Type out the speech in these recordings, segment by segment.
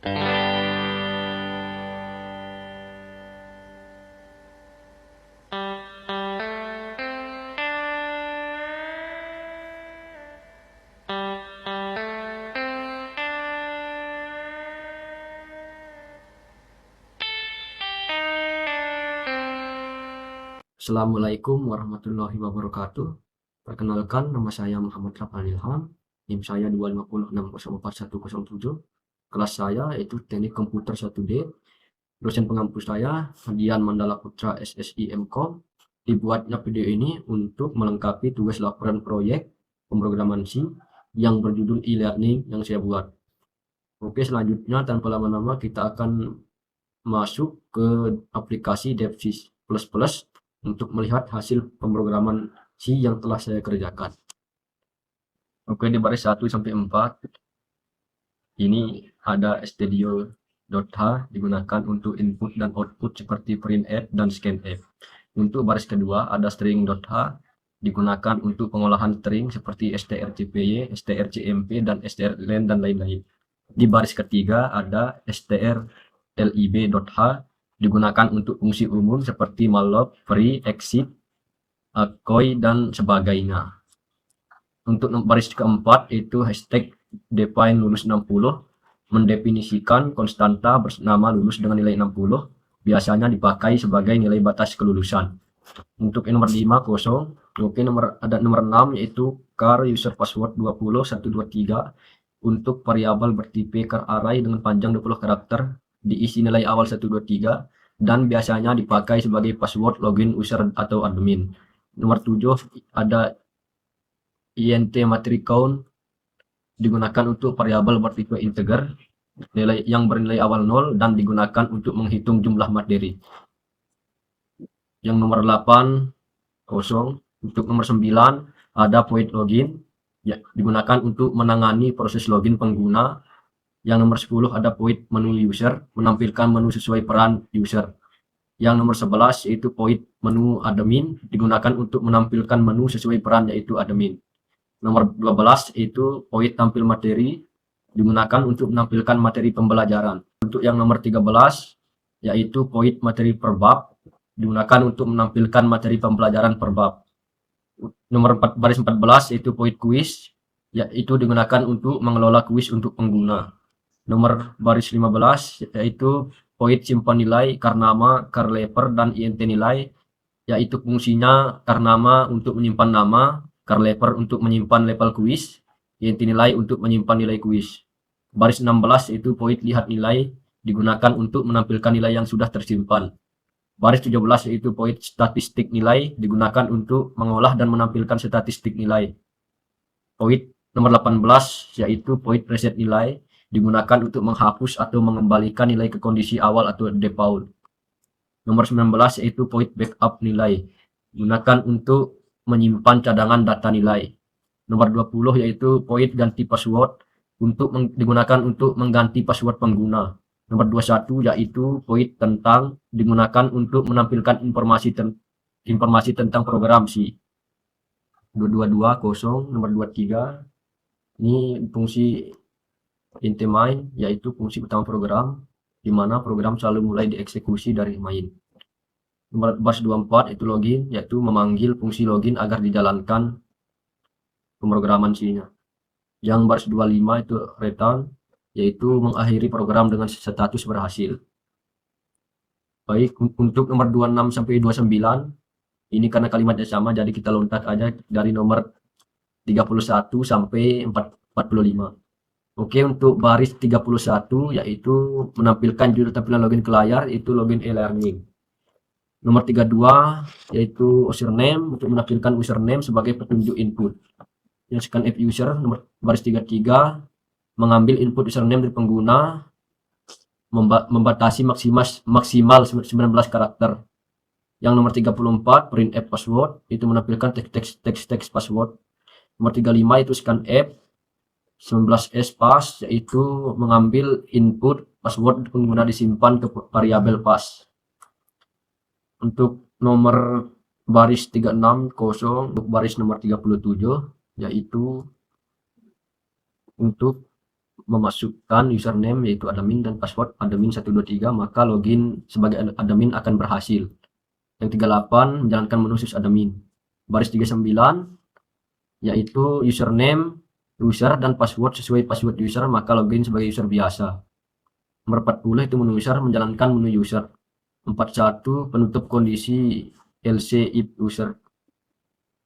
Assalamualaikum warahmatullahi wabarakatuh. Perkenalkan, nama saya Muhammad Rafan Ilham, NIM saya 256044107. Kelas saya yaitu Teknik Komputer 1D. Dosen pengampu saya Dian Mandala Putra SSI MKOM. Dibuatnya video ini untuk melengkapi tugas laporan proyek pemrograman C yang berjudul e-learning yang saya buat. Oke, selanjutnya tanpa lama-lama kita akan masuk ke aplikasi DevSys++ untuk melihat hasil pemrograman C yang telah saya kerjakan. Oke, di baris 1 sampai 4 ini ada stdio.h digunakan untuk input dan output seperti printf dan scanf. Untuk baris kedua ada string.h digunakan untuk pengolahan string seperti strcpy, strcmp, dan strlen dan lain-lain. Di baris ketiga ada strlib.h digunakan untuk fungsi umum seperti malloc, free, exit, koi, dan sebagainya. Untuk baris keempat itu hashtag define lulus 60 mendefinisikan konstanta bernama lulus dengan nilai 60 biasanya dipakai sebagai nilai batas kelulusan. Untuk nomor 5 kosong. Oke, ada nomor 6 yaitu char user password 20123 untuk variabel bertipe char array dengan panjang 20 karakter diisi nilai awal 123 dan biasanya dipakai sebagai password login user atau admin. Nomor 7 ada int materi count digunakan untuk variabel bertipe integer nilai yang bernilai awal 0 dan digunakan untuk menghitung jumlah materi. Yang nomor 8 kosong. Untuk nomor 9 ada void login ya, digunakan untuk menangani proses login pengguna. Yang nomor 10 ada void menu user, menampilkan menu sesuai peran user. Yang nomor 11 yaitu void menu admin, digunakan untuk menampilkan menu sesuai peran yaitu admin. Nomor 12 itu void tampil materi, digunakan untuk menampilkan materi pembelajaran. Untuk yang nomor 13 yaitu void materi per bab, digunakan untuk menampilkan materi pembelajaran per bab. Nomor 4, baris 14 yaitu void quiz, yaitu digunakan untuk mengelola kuis untuk pengguna. Nomor baris 15 yaitu void simpan nilai, char nama, char lever, dan int nilai, yaitu fungsinya char nama untuk menyimpan nama, char lever untuk menyimpan level kuis, int nilai untuk menyimpan nilai kuis. Baris 16 itu void lihat nilai, digunakan untuk menampilkan nilai yang sudah tersimpan. Baris 17 yaitu void statistik nilai, digunakan untuk mengolah dan menampilkan statistik nilai. Void nomor 18 yaitu void reset nilai, digunakan untuk menghapus atau mengembalikan nilai ke kondisi awal atau default. Nomor 19 yaitu void backup nilai, digunakan untuk menyimpan cadangan data nilai. Nomor 20 yaitu void ganti password, digunakan untuk mengganti password pengguna. Nomor 21 yaitu void tentang, digunakan untuk menampilkan informasi tentang program C. 222 kosong. Nomor 23 ini fungsi int main, yaitu fungsi utama program, di mana program selalu mulai dieksekusi dari main. Nomor baris 24 itu login, yaitu memanggil fungsi login agar dijalankan pemrograman C-nya. Yang baris 25 itu return, yaitu mengakhiri program dengan status berhasil. Baik, untuk nomor 26 sampai 29 ini karena kalimatnya sama, jadi kita loncat aja dari nomor 31 sampai 45. Oke, untuk baris 31 yaitu menampilkan judul tampilan login ke layar, itu login e-learning. Nomor 32 yaitu username, untuk menampilkan username sebagai petunjuk input. Yang scanf user, nomor baris 33 mengambil input username dari pengguna, membatasi maksimal 19 karakter. Yang nomor 34 printf password, itu menampilkan teks password. Nomor 35 itu scanf 19s pass, yaitu mengambil input password pengguna disimpan ke variabel pass. Untuk nomor baris 36 kosong. Untuk baris nomor 37 yaitu untuk memasukkan username yaitu admin dan password admin 123, maka login sebagai admin akan berhasil. Yang 38 menjalankan menu sysadmin. Baris 39 yaitu username user dan password sesuai password user, maka login sebagai user biasa. Nomor 40 itu menu user, menjalankan menu user. 41 penutup kondisi else if user.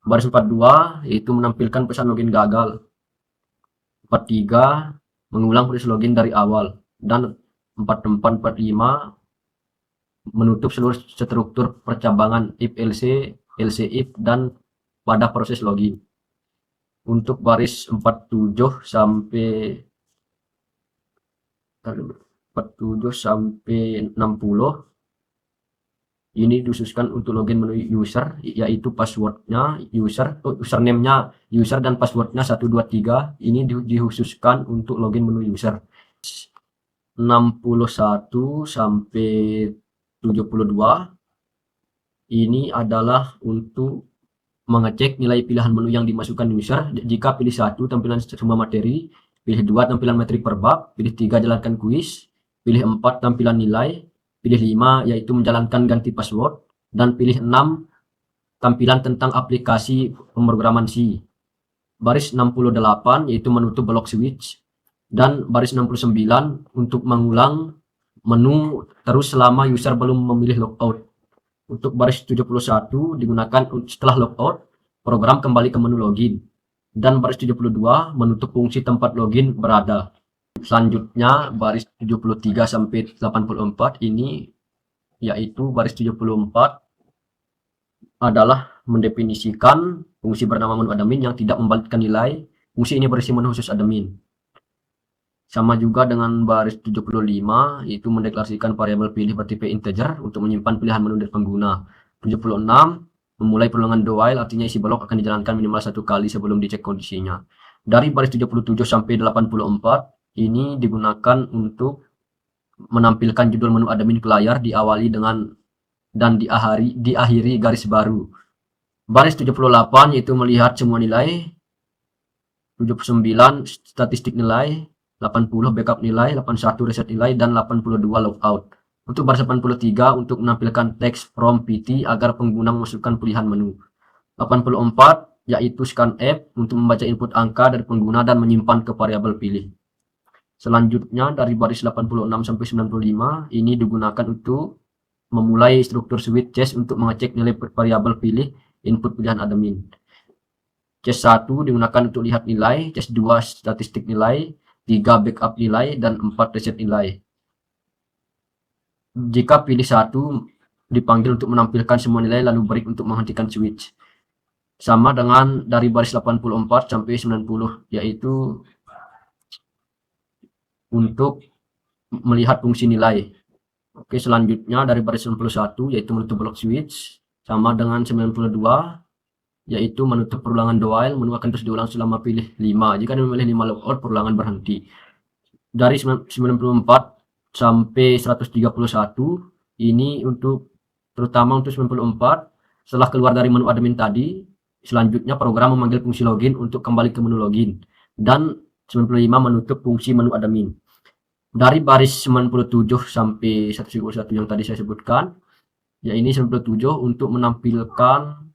Baris 42 yaitu menampilkan pesan login gagal. 43 mengulang proses login dari awal. Dan 44 45 menutup seluruh struktur percabangan if else if dan pada proses login. Untuk baris 47 sampai 60 ini dikhususkan untuk login menu user, yaitu passwordnya username-nya user dan passwordnya 123. Ini dikhususkan untuk login menu user. 61 sampai 72 ini adalah untuk mengecek nilai pilihan menu yang dimasukkan user. Jika pilih 1 tampilan semua materi, pilih 2 tampilan materi per bab, pilih 3 jalankan kuis, pilih 4 tampilan nilai, pilih 5 yaitu menjalankan ganti password, dan pilih 6 tampilan tentang aplikasi pemrograman C. Baris 68 yaitu menutup blok switch, dan baris 69 untuk mengulang menu terus selama user belum memilih logout. Untuk baris 71 digunakan setelah logout, program kembali ke menu login. Dan baris 72 menutup fungsi tempat login berada. Selanjutnya baris 73 sampai 84 ini yaitu baris 74 adalah mendefinisikan fungsi bernama menu admin yang tidak membalikkan nilai. Fungsi ini berisi menu khusus admin. Sama juga dengan baris 75 yaitu mendeklarasikan variabel pilih bertipe integer untuk menyimpan pilihan menu dari pengguna. 76 memulai perulangan do while, artinya isi blok akan dijalankan minimal 1 kali sebelum dicek kondisinya. Dari baris 77 sampai 84 ini digunakan untuk menampilkan judul menu admin ke layar, diawali dengan dan diakhiri garis baru. Baris 78 yaitu melihat semua nilai, 79 statistik nilai, 80 backup nilai, 81 reset nilai, dan 82 logout. Untuk baris 83 untuk menampilkan teks from PT agar pengguna memasukkan pilihan menu. 84 yaitu scan app untuk membaca input angka dari pengguna dan menyimpan ke variabel pilih. Selanjutnya dari baris 86 sampai 95 ini digunakan untuk memulai struktur switch chest untuk mengecek nilai variabel pilih input pilihan admin. Chest 1 digunakan untuk lihat nilai, chest 2 statistik nilai, 3 backup nilai, dan 4 reset nilai. Jika pilih 1 dipanggil untuk menampilkan semua nilai lalu break untuk menghentikan switch. Sama dengan dari baris 84 sampai 90 yaitu untuk melihat fungsi nilai. Oke, selanjutnya dari baris 91 yaitu menutup blok switch, sama dengan 92 yaitu menutup perulangan do while, menu akan terus diulang selama pilih 5. Jika memilih 5 logout, perulangan berhenti. Dari 94 sampai 131 ini untuk terutama untuk 94 setelah keluar dari menu admin tadi, selanjutnya program memanggil fungsi login untuk kembali ke menu login, dan 95 menutup fungsi menu admin. Dari baris 97 sampai 131 yang tadi saya sebutkan, ya ini 97 untuk menampilkan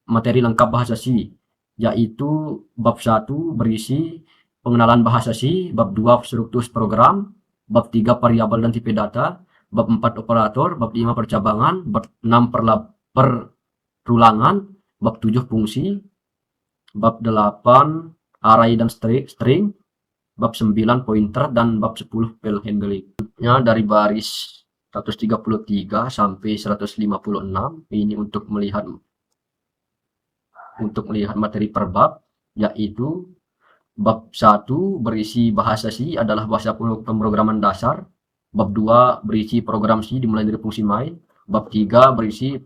materi lengkap bahasa C, yaitu bab 1 berisi pengenalan bahasa C, bab 2 struktur program, bab 3 variabel dan tipe data, bab 4 operator, bab 5 percabangan, bab 6 perulangan, bab 7 fungsi, bab 8 array dan string, bab 9 pointer, dan bab 10 file handling. Dari baris 133 sampai 156 ini untuk melihat materi per bab, yaitu bab 1 berisi bahasa C adalah bahasa pemrograman dasar, bab 2 berisi program C dimulai dari fungsi main, bab 3 berisi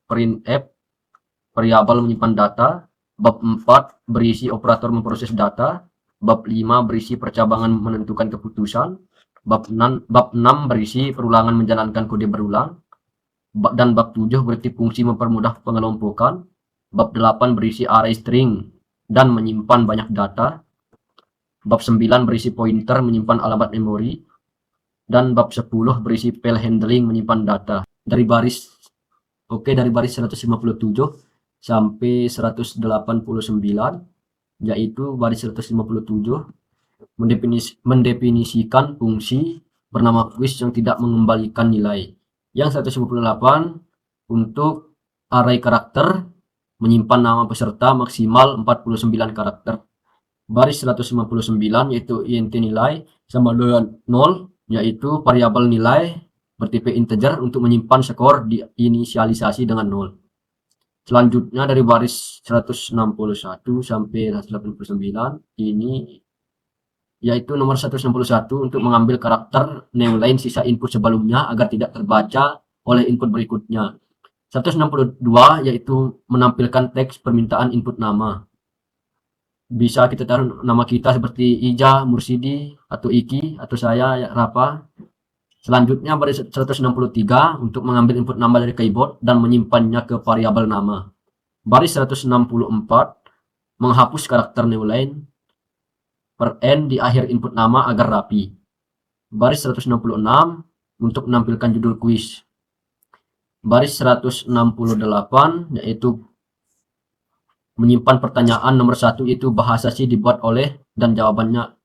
printf variabel menyimpan data, bab 4 berisi operator memproses data, bab 5 berisi percabangan menentukan keputusan, bab 6 berisi perulangan menjalankan kode berulang, dan bab 7 berisi fungsi mempermudah pengelompokan. Bab 8 berisi array string dan menyimpan banyak data. Bab 9 berisi pointer menyimpan alamat memori, dan bab 10 berisi file handling menyimpan data. Dari baris 157 sampai 189, yaitu baris 157 mendefinisikan fungsi bernama quiz yang tidak mengembalikan nilai. Yang 158 untuk array karakter menyimpan nama peserta maksimal 49 karakter. Baris 159 yaitu int nilai sama dengan 0, yaitu variabel nilai bertipe integer untuk menyimpan skor diinisialisasi dengan 0. Selanjutnya dari baris 161 sampai 189 ini yaitu nomor 161 untuk mengambil karakter new line sisa input sebelumnya agar tidak terbaca oleh input berikutnya. 162 yaitu menampilkan teks permintaan input nama. Bisa kita taruh nama kita seperti Ija, Mursidi, atau Iki, atau saya, Rafa. Selanjutnya baris 163 untuk mengambil input nama dari keyboard dan menyimpannya ke variabel nama. Baris 164 menghapus karakter new line per n di akhir input nama agar rapi. Baris 166 untuk menampilkan judul kuis. Baris 168 yaitu menyimpan pertanyaan nomor 1 itu bahasa C dibuat oleh dan jawabannya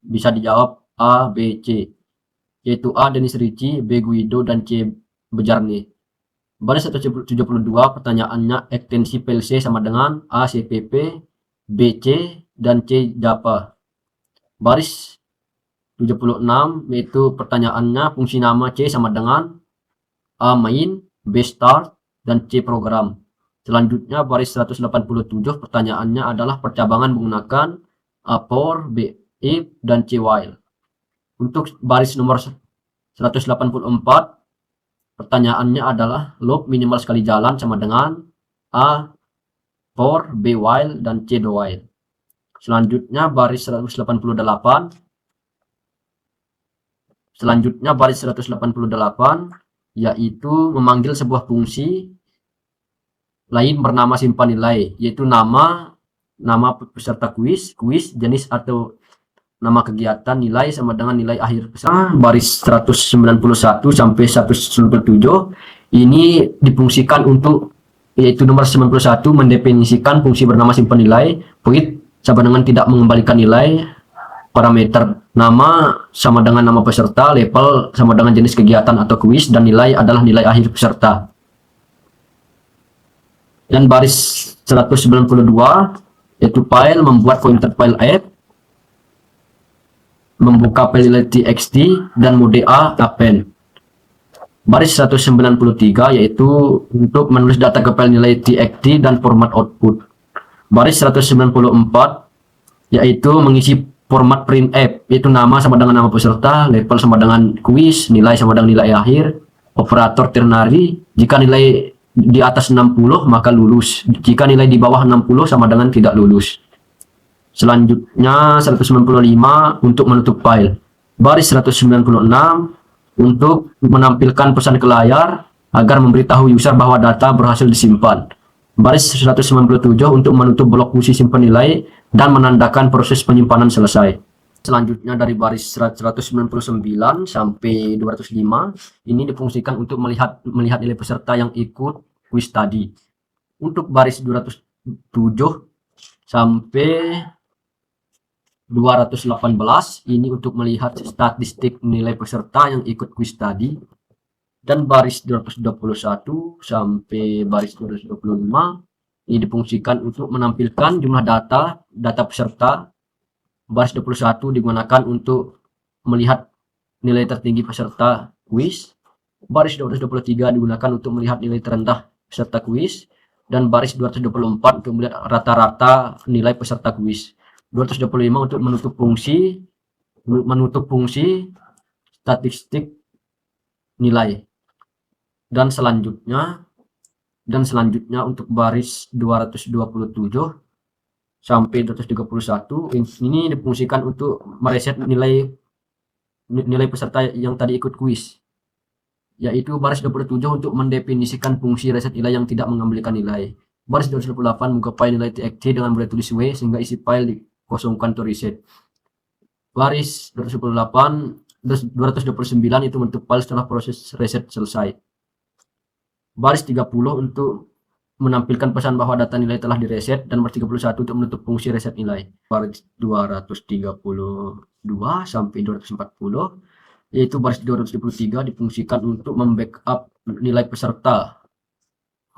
bisa dijawab A, B, C, yaitu A Denis Ricci, B Guido, dan C Bejarni. Baris 172 pertanyaannya ekstensi PLC sama dengan A CPP, B C, dan C Java. Baris 76 yaitu pertanyaannya fungsi nama C sama dengan A main, B start, dan C program. Selanjutnya baris 187 pertanyaannya adalah percabangan menggunakan A for, B if, dan C while. Untuk baris nomor 184 pertanyaannya adalah loop minimal sekali jalan sama dengan A for, B while, dan C do while. Selanjutnya baris 188 yaitu memanggil sebuah fungsi lain bernama simpan nilai, yaitu nama peserta kuis, jenis atau nama kegiatan, nilai sama dengan nilai akhir peserta. Baris 191 sampai 197 ini difungsikan untuk, yaitu nomor 91 mendefinisikan fungsi bernama simpan nilai, void sama dengan tidak mengembalikan nilai, parameter nama sama dengan nama peserta, level sama dengan jenis kegiatan atau kuis, dan nilai adalah nilai akhir peserta. Dan baris 192 yaitu file membuat pointer file f, membuka file nilai txt, dan mode A append. Baris 193 yaitu untuk menulis data ke file nilai txt dan format output. Baris 194 yaitu mengisi format printf, yaitu nama sama dengan nama peserta, level sama dengan kuis, nilai sama dengan nilai akhir, operator ternary. Jika nilai di atas 60 maka lulus, jika nilai di bawah 60 sama dengan tidak lulus. Selanjutnya 195 untuk menutup file. Baris 196 untuk menampilkan pesan ke layar agar memberitahu user bahwa data berhasil disimpan. Baris 197 untuk menutup blok fungsi simpan nilai dan menandakan proses penyimpanan selesai. Selanjutnya dari baris 199 sampai 205 ini difungsikan untuk melihat nilai peserta yang ikut kuis tadi. Untuk baris 207 sampai 218 ini untuk melihat statistik nilai peserta yang ikut kuis tadi. Dan baris 221 sampai baris 225 ini difungsikan untuk menampilkan jumlah data peserta. Baris 21 digunakan untuk melihat nilai tertinggi peserta kuis. Baris 223 digunakan untuk melihat nilai terendah peserta kuis. Dan baris 224 untuk melihat rata-rata nilai peserta kuis. 225 untuk menutup fungsi statistik nilai. Dan selanjutnya untuk baris 227 sampai 231 ini difungsikan untuk mereset nilai peserta yang tadi ikut kuis, yaitu baris 27 untuk mendefinisikan fungsi reset nilai yang tidak mengembalikan nilai. Baris 228 membuka file nilai txt dengan boleh tulis W sehingga isi file kosongkan untuk reset. Baris 229 itu bentuk file setelah proses reset selesai. Baris 30 untuk menampilkan pesan bahwa data nilai telah direset, dan baris 31 untuk menutup fungsi reset nilai. Baris 232 sampai 240 yaitu baris 233 difungsikan untuk membackup nilai peserta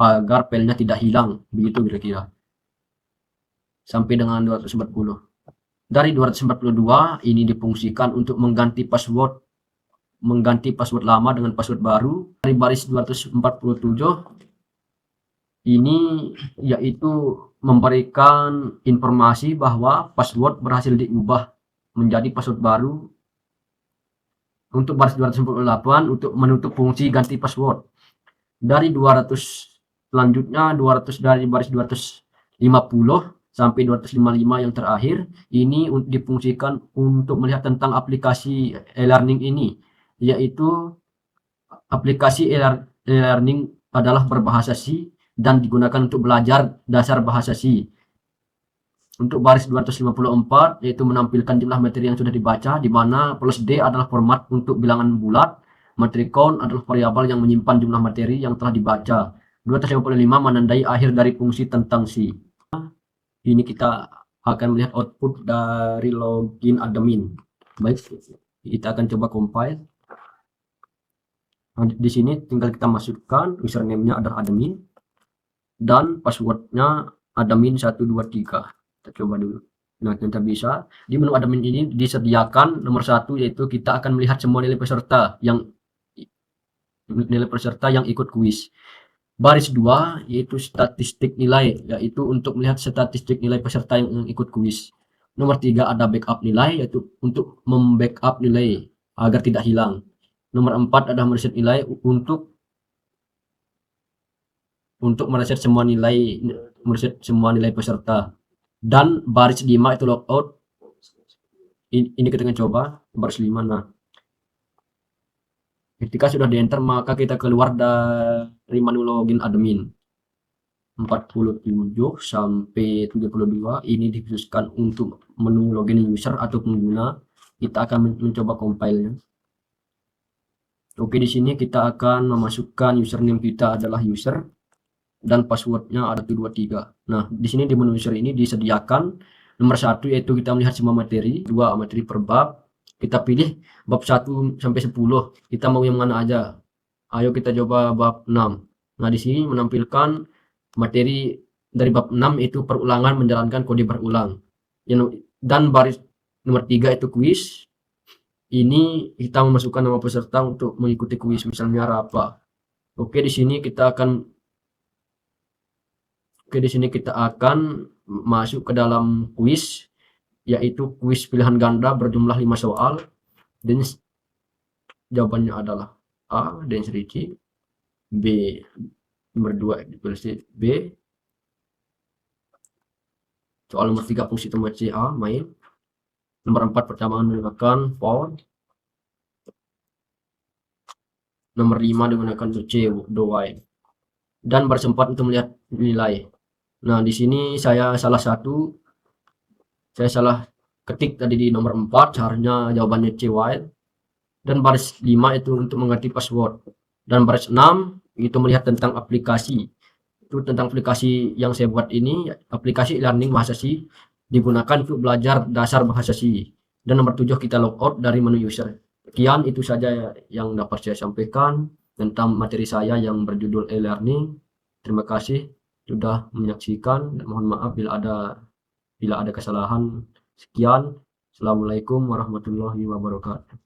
agar filenya tidak hilang, begitu kira-kira, sampai dengan 240. Dari 242 ini difungsikan untuk mengganti password lama dengan password baru. Dari baris 247 ini yaitu memberikan informasi bahwa password berhasil diubah menjadi password baru. Untuk baris 248 untuk menutup fungsi ganti password. Dari 200 selanjutnya dari baris 250 sampai 255 yang terakhir ini difungsikan untuk melihat tentang aplikasi e-learning ini, yaitu aplikasi e-learning adalah berbahasa C dan digunakan untuk belajar dasar bahasa C. Untuk baris 254 yaitu menampilkan jumlah materi yang sudah dibaca, di mana plus D adalah format untuk bilangan bulat, materi count adalah variabel yang menyimpan jumlah materi yang telah dibaca. 255 menandai akhir dari fungsi tentang C. Ini kita akan melihat output dari login admin. Baik, kita akan coba compile. Nah, di sini tinggal kita masukkan username-nya adalah admin dan passwordnya admin 123. Kita coba dulu. Nah, kita bisa di menu admin ini disediakan nomor 1 yaitu kita akan melihat semua nilai peserta yang ikut kuis. Baris 2 yaitu statistik nilai, yaitu untuk melihat statistik nilai peserta yang ikut kuis. Nomor 3 ada backup nilai, yaitu untuk membackup nilai agar tidak hilang. Nomor 4 ada mereset nilai untuk mereset semua nilai peserta. Dan baris 5 itu logout. Ini kita akan coba baris 5. Nah, ketika sudah di enter maka kita keluar dari menu login admin. 47 sampai 72 ini dikhususkan untuk menu login user atau pengguna. Kita akan mencoba compile-nya. Oke, di sini kita akan memasukkan username kita adalah user dan passwordnya ada 23. Nah, di sini di menu user ini disediakan nomor 1 yaitu kita melihat semua materi, 2 materi per bab. Kita pilih bab 1 sampai 10. Kita mau yang mana aja. Ayo kita coba bab 6. Nah, di sini menampilkan materi dari bab 6 itu perulangan menjalankan kode berulang. Dan baris nomor 3 itu kuis. Ini kita memasukkan nama peserta untuk mengikuti kuis, misalnya Rapa. Oke, di sini kita akan masuk ke dalam kuis, yaitu kuis pilihan ganda berjumlah 5 soal, dan jawabannya adalah A, density, B, nomor 2 dipilih B, soal nomor 3 fungsi tombol C, A, main, nomor 4 persamaan menggunakan for, nomor 5 digunakan untuk C, do while, dan baris 4 untuk melihat nilai. Nah, di sini saya salah ketik tadi di nomor 4, seharusnya jawabannya C while. Dan baris 5 itu untuk mengganti password. Dan baris 6 itu melihat tentang aplikasi. Itu tentang aplikasi yang saya buat ini, aplikasi learning bahasa C digunakan untuk belajar dasar bahasa C. Dan nomor 7 kita logout dari menu user. Sekian itu saja yang dapat saya sampaikan tentang materi saya yang berjudul e-learning. Terima kasih sudah menyaksikan dan mohon maaf bila ada kesalahan. Sekian, assalamualaikum warahmatullahi wabarakatuh.